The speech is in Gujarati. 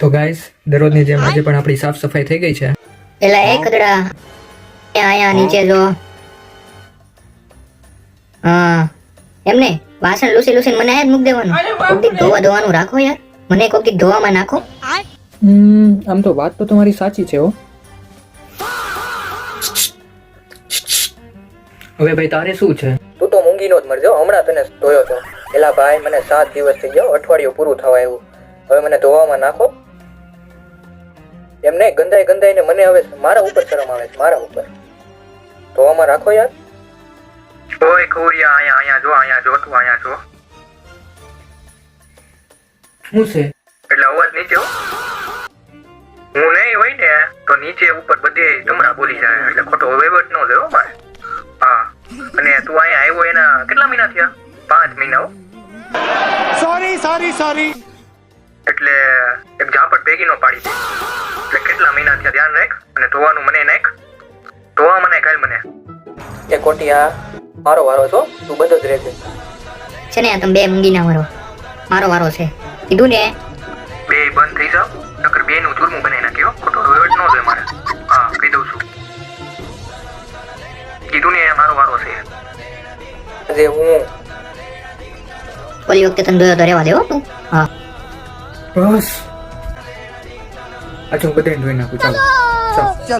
તો ગાઈસ દરરોજની જેમ આજે પણ આપણી સાફ સફાઈ થઈ ગઈ છે. પેલા એક કદડા અહીંયા નીચે જો. હા એમને વાસણ લૂસી લૂસીને મને આયા જ મૂક દેવાનું. કોક દી ધોવાનું રાખો યાર. મને કોક દી ધોવામાં નાખો. આમ તો વાત તો તમારી સાચી છે હો. હવે ભાઈ તારે શું છે? તું તો મૂંગીનો જ મરજો. હમણાં તને ધોયો છો. એલા ભાઈ મને 7 દિવસ થઈ ગયો, અઠવાડિયું પૂરું થવા આવ્યું. હવે મને ધોવામાં નાખો. એમને ગંધાઈને મને હવે મારા ઉપર શરમ આવે છે, મારા ઉપર. ધોવામાં રાખો યાર. ઓય ખોરિયા અહીંયા જો તું અહીંયા જો. શું છે? એટલે અવાજ નીચે હો. હું નહીં હોય ને તો નીચે ઉપર બધે જમણા બોલી જાય એટલે ખોટો વહીવટ ન લેવો મારે. હા અને તું અહીંયા આવ્યો એના કેટલા મહિના થયા? 5 મહિના હો. સોરી એટલે એક ઝાપટ ભેગી નો પાડી દે. એટલે કેટલા મહિના થયા ધ્યાન રાખ અને ધોવાનું મને નાખ. ધોવા મને કાલ મને એ કોટિયા મારો વારો છો, તું બધો જ રહેજે. છે ને તમે બે મૂંગી ના મરો. મારો વારો છે કીધું ને. બે બંધ થઈ જાવ નકર બે નું ચૂરમું બનાવી નાખ્યો. ખોટો વહીવટ ન જોઈએ મારે. હા કહી દઉં છું. કીધું ને મારો વારો છે. આજે હું ઓલી વખતે તને ધોયો તો રહેવા દેવો તું. હા બસ આજે હું બધાને ધોઈ નાખું. ચાલો.